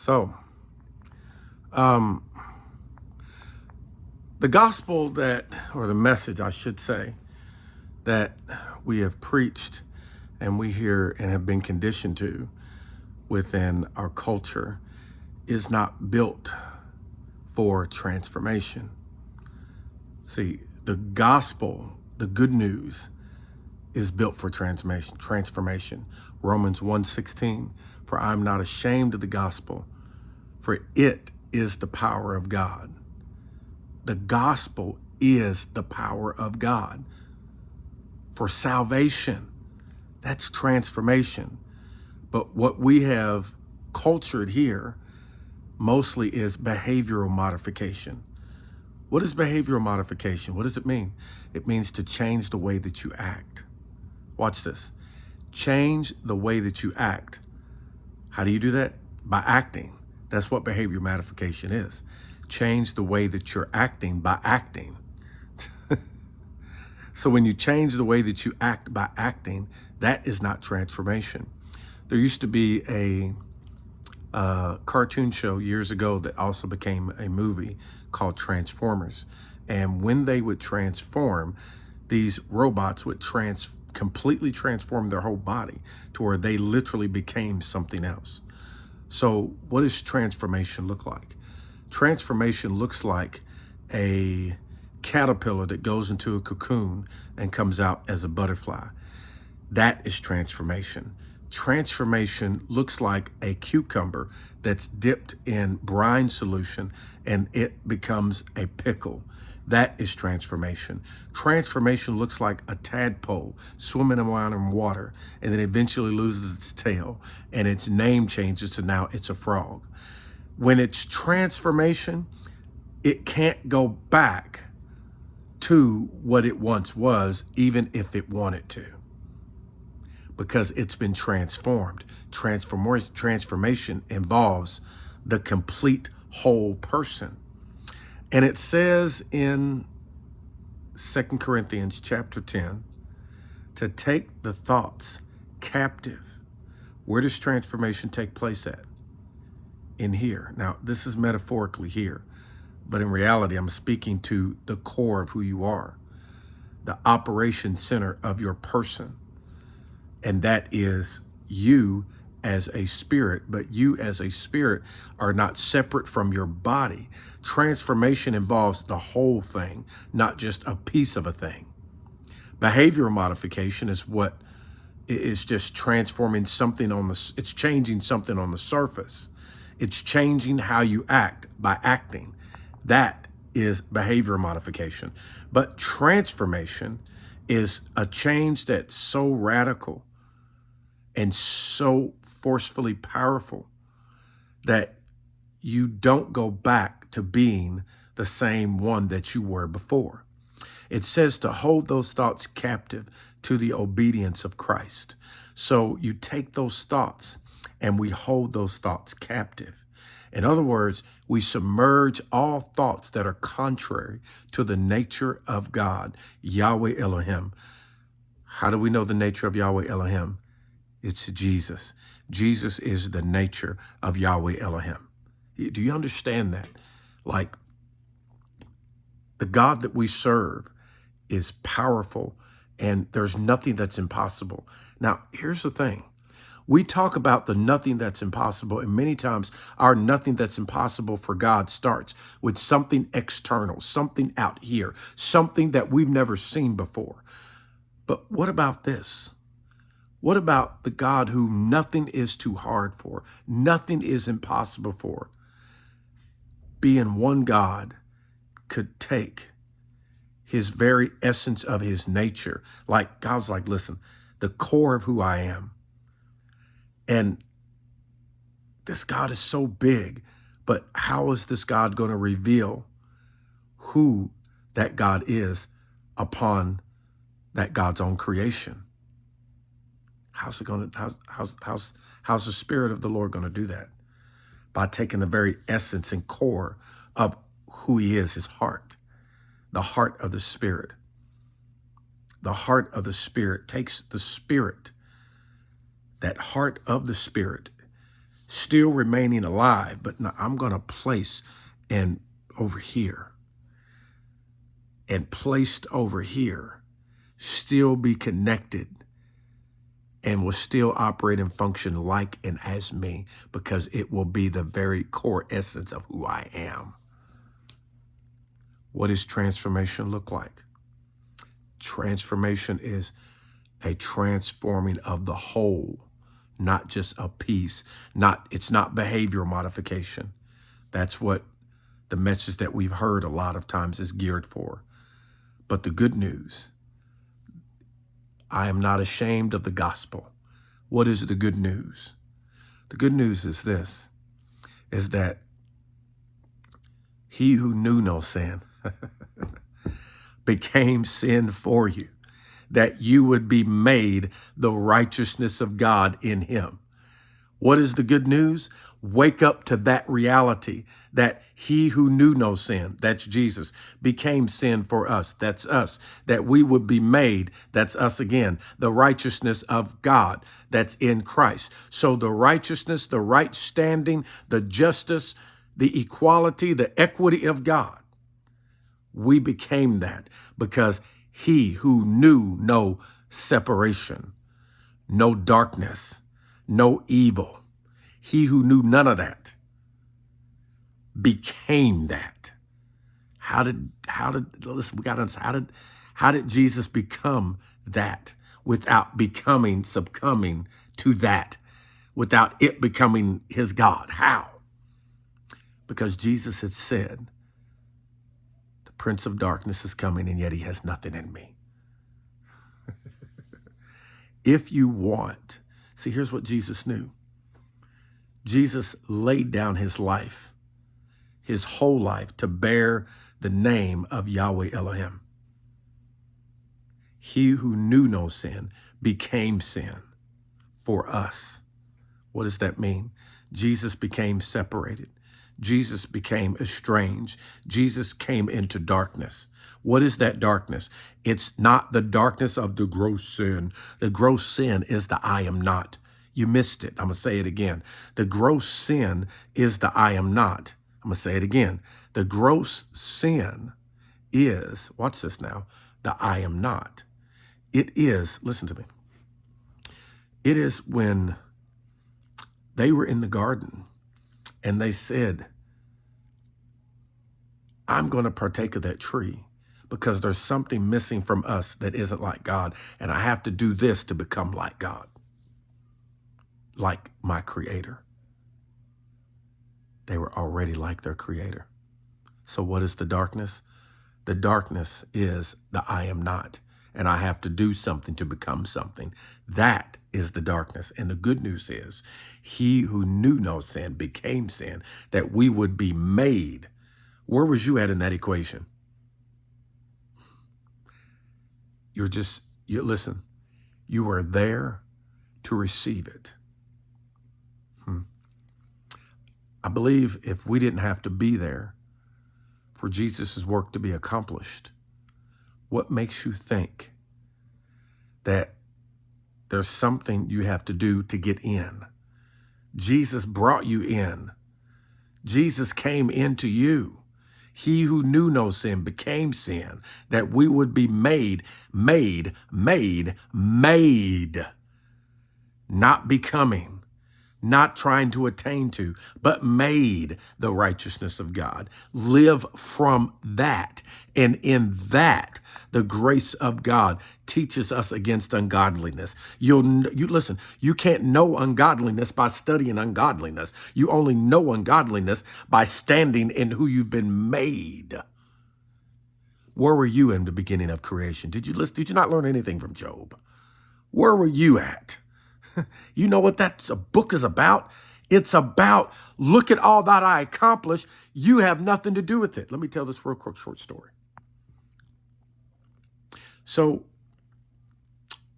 So, um, the gospel or the message, I should say, that we have preached and we hear and have been conditioned to within our culture is not built for transformation. See, the gospel, the good news, is built for transformation. Romans 1:16, for I'm not ashamed of the gospel, for it is the power of God. The gospel is the power of God for salvation. That's transformation. But what we have cultured here mostly is behavioral modification. What is behavioral modification? What does it mean? It means to change the way that you act. Watch this. Change the way that you act. How do you do that? By acting. That's what behavior modification is. Change the way that you're acting by acting. So when you change the way that you act by acting, that is not transformation. There used to be a cartoon show years ago that also became a movie called Transformers. And when they would transform, these robots would completely transform their whole body to where they literally became something else. So what does transformation look like? Transformation looks like a caterpillar that goes into a cocoon and comes out as a butterfly. That is transformation. Transformation looks like a cucumber that's dipped in brine solution and it becomes a pickle. That is transformation. Transformation looks like a tadpole swimming around in water and then eventually loses its tail and its name changes to now it's a frog. When it's transformation, it can't go back to what it once was, even if it wanted to, because it's been transformed. Transformation involves the complete whole person. And it says in 2 Corinthians chapter 10, to take the thoughts captive. Where does transformation take place at? In here. Now, this is metaphorically here, but in reality, I'm speaking to the core of who you are, the operation center of your person. And that is you as a spirit, but you as a spirit are not separate from your body. Transformation involves the whole thing, not just a piece of a thing. Behavioral modification is what is just transforming something it's changing something on the surface. It's changing how you act by acting. That is behavior modification. But transformation is a change that's so radical and so forcefully powerful that you don't go back to being the same one that you were before. It says to hold those thoughts captive to the obedience of Christ. So you take those thoughts and we hold those thoughts captive. In other words, we submerge all thoughts that are contrary to the nature of God, Yahweh Elohim. How do we know the nature of Yahweh Elohim? It's Jesus. Jesus is the nature of Yahweh Elohim. Do you understand that? Like, the God that we serve is powerful and there's nothing that's impossible. Now, here's the thing. We talk about the nothing that's impossible, and many times our nothing that's impossible for God starts with something external, something out here, something that we've never seen before. But what about this? What about the God who nothing is too hard for, nothing is impossible for? Being one God could take his very essence of his nature. Like God's like, listen, the core of who I am. And this God is so big, but how is this God going to reveal who that God is upon that God's own creation? How's the Spirit of the Lord going to do that? By taking the very essence and core of who he is, his heart, the heart of the Spirit. The heart of the Spirit takes the Spirit, that heart of the Spirit, still remaining alive, but now I'm going to place and over here and placed over here, still be connected and will still operate and function like and as me, because it will be the very core essence of who I am. What does transformation look like? Transformation is a transforming of the whole, not just a piece. It's not behavioral modification. That's what the message that we've heard a lot of times is geared for. But the good news, I am not ashamed of the gospel. What is the good news? The good news is this, is that he who knew no sin became sin for you, that you would be made the righteousness of God in him. What is the good news? Wake up to that reality that he who knew no sin, that's Jesus, became sin for us, that's us, that we would be made, that's us again, the righteousness of God, that's in Christ. So the righteousness, the right standing, the justice, the equality, the equity of God, we became that because he who knew no separation, no darkness, no evil, he who knew none of that became that. How did Jesus become that without succumbing to that, without it becoming his God? How? Because Jesus had said, the Prince of Darkness is coming and yet he has nothing in me. If you want, see, here's what Jesus knew. Jesus laid down his life, his whole life, to bear the name of Yahweh Elohim. He who knew no sin became sin for us. What does that mean? Jesus became separated. Jesus became estranged. Jesus came into darkness. What is that darkness? It's not the darkness of the gross sin. The gross sin is the I am not. You missed it. I'm going to say it again. The gross sin is the I am not. I'm going to say it again. The gross sin is, watch this now, the I am not. It is, listen to me. It is when they were in the garden and they said, I'm going to partake of that tree because there's something missing from us that isn't like God. And I have to do this to become like God, like my creator. They were already like their creator. So what is the darkness? The darkness is the I am not. And I have to do something to become something. That is the darkness. And the good news is he who knew no sin became sin, that we would be made. Where was you at in that equation? Listen, you were there to receive it. I believe if we didn't have to be there for Jesus' work to be accomplished, what makes you think that there's something you have to do to get in? Jesus brought you in. Jesus came into you. He who knew no sin became sin, that we would be made, not becoming, not trying to attain to, but made the righteousness of God. Live from that. And in that, the grace of God teaches us against ungodliness. You listen, you can't know ungodliness by studying ungodliness. You only know ungodliness by standing in who you've been made. Where were you in the beginning of creation? Did you not learn anything from Job? Where were you at? You know what that book is about? It's about, look at all that I accomplished. You have nothing to do with it. Let me tell this real quick short story. So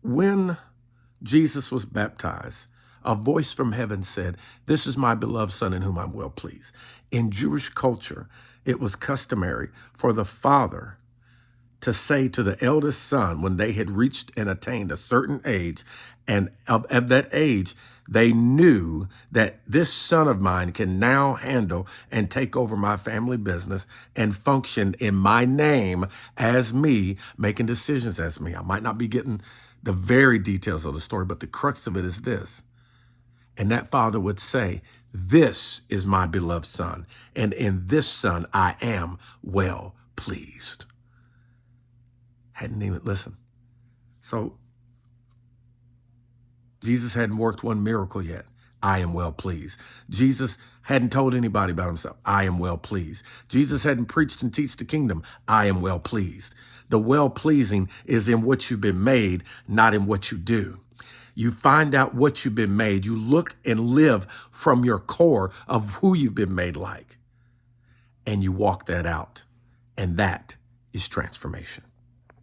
when Jesus was baptized, a voice from heaven said, "This is my beloved son in whom I'm well pleased." In Jewish culture, it was customary for the father to say to the eldest son when they had reached and attained a certain age, and of that age, they knew that this son of mine can now handle and take over my family business and function in my name as me, making decisions as me. I might not be getting the very details of the story, but the crux of it is this. And that father would say, this is my beloved son, and in this son I am well pleased. Hadn't even listened. So Jesus hadn't worked one miracle yet. I am well pleased. Jesus hadn't told anybody about himself. I am well pleased. Jesus hadn't preached and teached the kingdom. I am well pleased. The well pleasing is in what you've been made, not in what you do. You find out what you've been made. You look and live from your core of who you've been made like, and you walk that out. And that is transformation.